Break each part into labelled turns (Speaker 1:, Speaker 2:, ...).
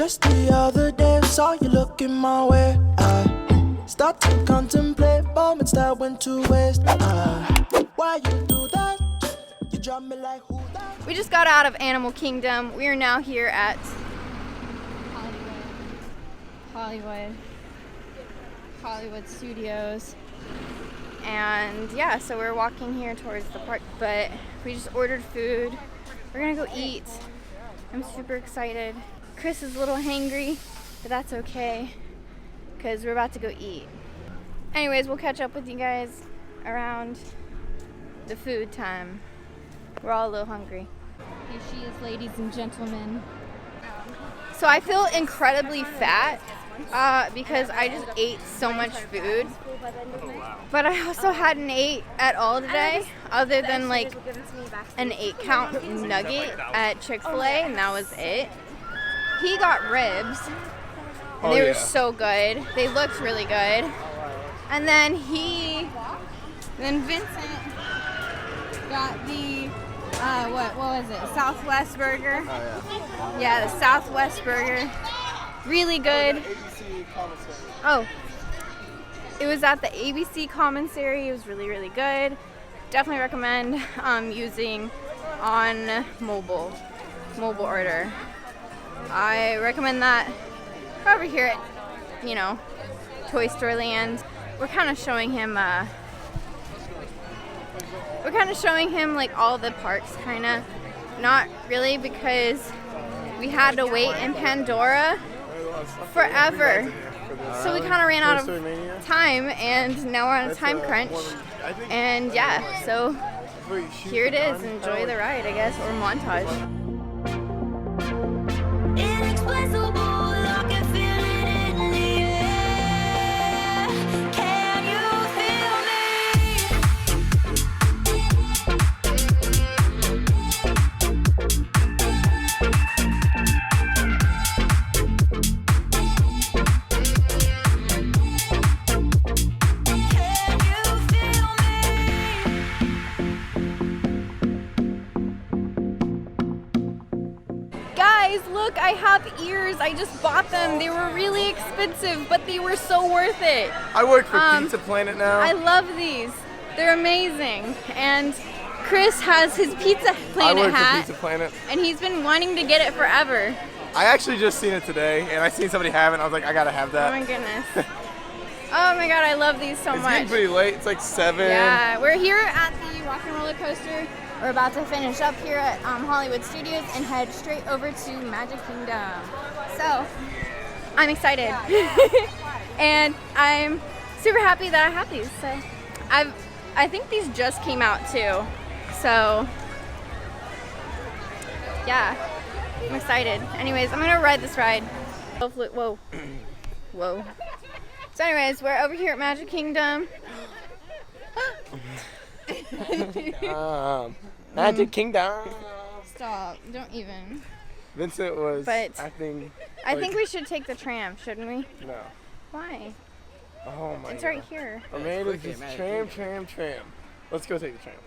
Speaker 1: Just the other day, saw you looking my way. I start to contemplate moments that went to waste. Why you do that? You drop me like who that?
Speaker 2: We just got out of Animal Kingdom. We are now here at Hollywood Studios. And yeah, so we're walking here towards the park, but we just ordered food. We're gonna go eat. I'm super excited. Chris is a little hangry, but that's okay, because we're about to go eat. Anyways, we'll catch up with you guys around the food time. We're all a little hungry.
Speaker 3: Here she is, ladies and gentlemen.
Speaker 2: So I feel incredibly fat because I just ate so much food. But I also hadn't ate at all today, other than like an 8-count nugget at Chick-fil-A, and that was it. He got ribs, and they were so good. They looked really good. And then Vincent got the, what was it? Southwest burger.
Speaker 4: Oh,
Speaker 2: Yeah, the Southwest burger. Really good. Oh, it was at the ABC commissary. It was really, really good. Definitely recommend using on mobile order. I recommend that over here at, Toy Story Land. We're kind of showing him like all the parks, kind of. Not really, because we had to wait in Pandora forever. So we kind of ran out of time, and now we're on a time crunch. And yeah, so here it is. Enjoy the ride, I guess, or montage.
Speaker 5: Inexplicable, I can feel it in the air. Can you feel
Speaker 2: Guys, look, I have ears. I just bought them. They were really expensive, but they were so worth it.
Speaker 4: I work for Pizza Planet now.
Speaker 2: I love these. They're amazing. And Chris has his Pizza Planet hat.
Speaker 4: I work for Pizza Planet.
Speaker 2: And he's been wanting to get it forever.
Speaker 4: I actually just seen it today, and I seen somebody have it, and I was like, I gotta have that.
Speaker 2: Oh my goodness. Oh my god, I love these so
Speaker 4: It's
Speaker 2: much.
Speaker 4: getting pretty late. It's like 7.
Speaker 2: Yeah, we're here at the Rock and Roller Coaster. We're about to finish up here at Hollywood Studios and head straight over to Magic Kingdom. So, I'm excited. And I'm super happy that I have these. So, I think these just came out too. So, yeah, I'm excited. Anyways, I'm gonna ride this ride. Hopefully, whoa. Whoa. So anyways, we're over here at Magic Kingdom.
Speaker 4: Magic Kingdom.
Speaker 2: Stop, don't even.
Speaker 4: Vincent was acting.
Speaker 2: I think we should take the tram, shouldn't we?
Speaker 4: No.
Speaker 2: Why?
Speaker 4: Oh my
Speaker 2: It's
Speaker 4: god.
Speaker 2: right here.
Speaker 4: Amanda's just tram. Let's go take the tram.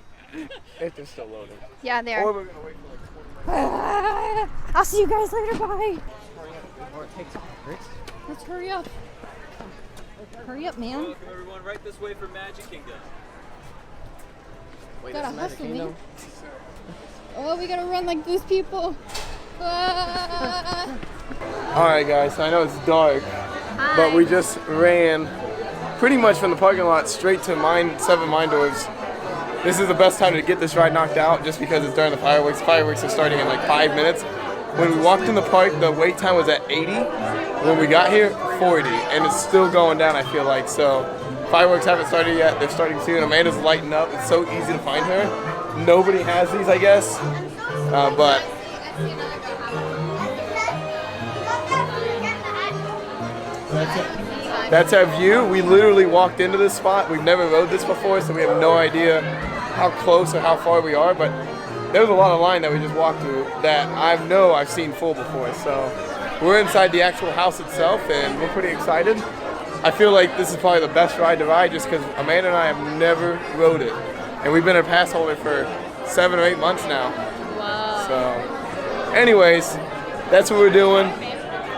Speaker 4: If they're still loading.
Speaker 2: Yeah, they
Speaker 4: Or
Speaker 2: are.
Speaker 4: we're gonna wait for like 20 minutes.
Speaker 2: I'll see you guys later, bye.
Speaker 6: Before it takes off, Chris.
Speaker 2: Let's hurry up. Hurry up, man.
Speaker 7: Welcome everyone right this way from Magic Kingdom.
Speaker 6: Wait,
Speaker 2: Gotta
Speaker 6: that's Magic
Speaker 2: hustle,
Speaker 6: Kingdom?
Speaker 2: Oh, we gotta run like those people.
Speaker 4: Alright guys, so I know it's dark, but we just ran pretty much from the parking lot straight to 7 Mine Doors. This is the best time to get this ride knocked out just because it's during the fireworks. Fireworks are starting in like 5 minutes. When we walked in the park, the wait time was at 80. When we got here, 40, and it's still going down, I feel like. So fireworks haven't started yet. They're starting soon. Amanda's lighting up. It's so easy to find her. Nobody has these, I guess, but that's our view. We literally walked into this spot. We've never rode this before, so we have no idea how close or how far we are, but there was a lot of line that we just walked through that I've seen full before. So we're inside the actual house itself, and we're pretty excited. I feel like this is probably the best ride to ride just because Amanda and I have never rode it. And we've been a pass holder for 7 or 8 months now.
Speaker 2: Wow.
Speaker 4: So anyways, that's what we're doing.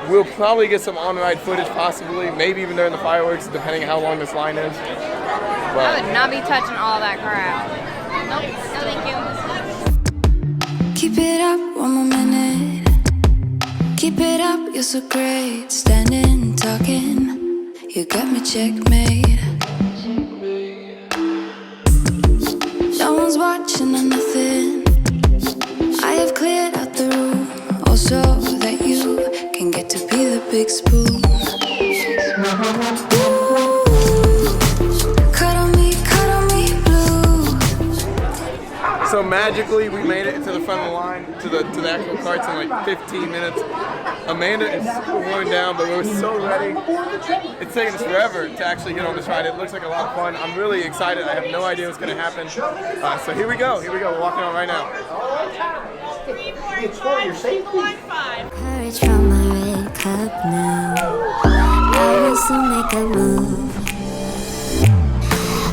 Speaker 4: We'll probably get some on-ride footage, possibly, maybe even during the fireworks, depending on how long this line is.
Speaker 2: I
Speaker 4: But
Speaker 2: would not be touching all that crowd. Nope, no thank you.
Speaker 5: Keep it up one more minute. Keep it up, you're so great. Standing, talking, you got me checkmate. No one's watching or nothing. I have cleared out the room, also that you can get to be the big spoon. Ooh, cuddle me blue.
Speaker 4: so magically, we made it to the front of the line, to the actual carts in like 15 minutes. Amanda is super worn down, but we were so ready. It's taken us forever to actually get on this ride. It looks like a lot of fun. I'm really excited. I have no idea what's going to happen. So here we go. We're walking on right now.
Speaker 5: Courage from my red cup now. I will soon make a move.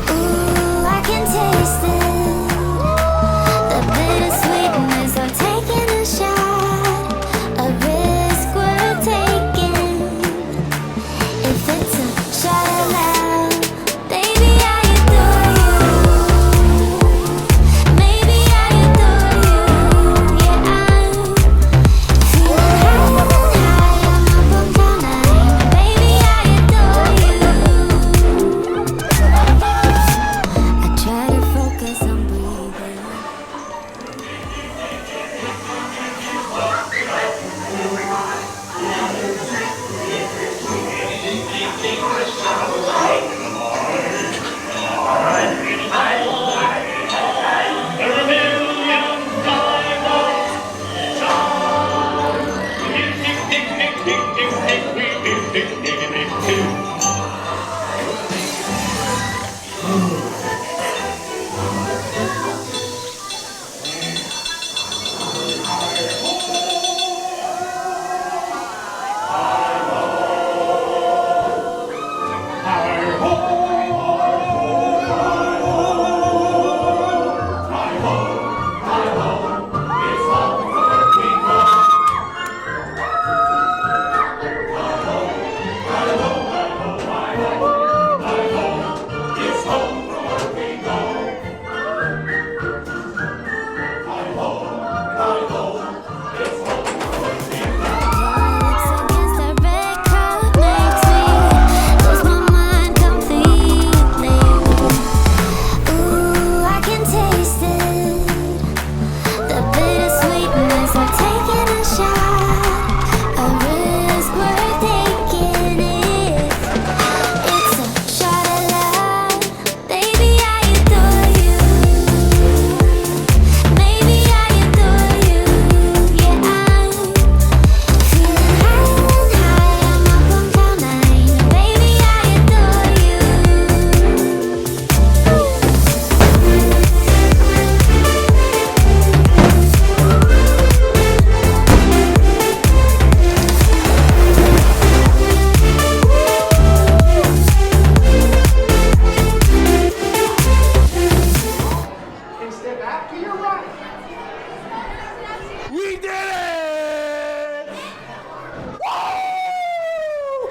Speaker 5: Ooh, I can taste it. The bittersweetness of taking a shot. A risk worth taking. If it's a shot of love, baby, I adore you. Maybe I adore you. Yeah, I'm feeling high. I'm up on cloud nine. Baby, I adore you. I try to focus on breathing.
Speaker 4: We did it! Woo!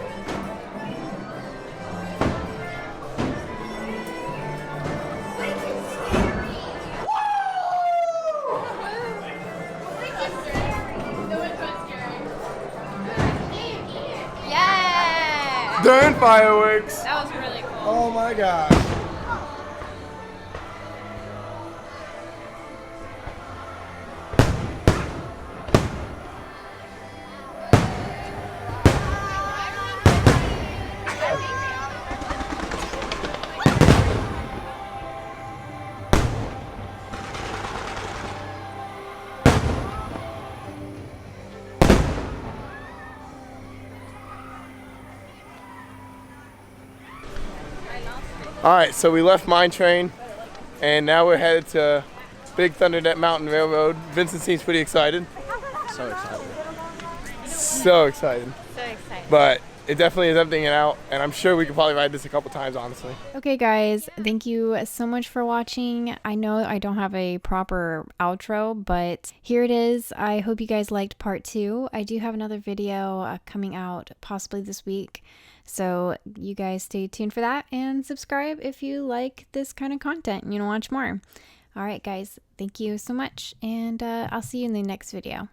Speaker 2: Yeah!
Speaker 4: During fireworks.
Speaker 2: That was really cool.
Speaker 4: Oh my gosh. All right, so we left Mine Train, and now we're headed to Big Thunder Mountain Railroad. Vincent seems pretty excited.
Speaker 6: So excited.
Speaker 4: So excited.
Speaker 2: So excited.
Speaker 4: But it definitely is emptying it out, and I'm sure we could probably ride this a couple times, honestly.
Speaker 8: Okay guys, thank you so much for watching. I know I don't have a proper outro, but here it is. I hope you guys liked part 2. I do have another video coming out possibly this week, so you guys stay tuned for that, and subscribe if you like this kind of content and you want to watch more. Alright guys, thank you so much, and I'll see you in the next video.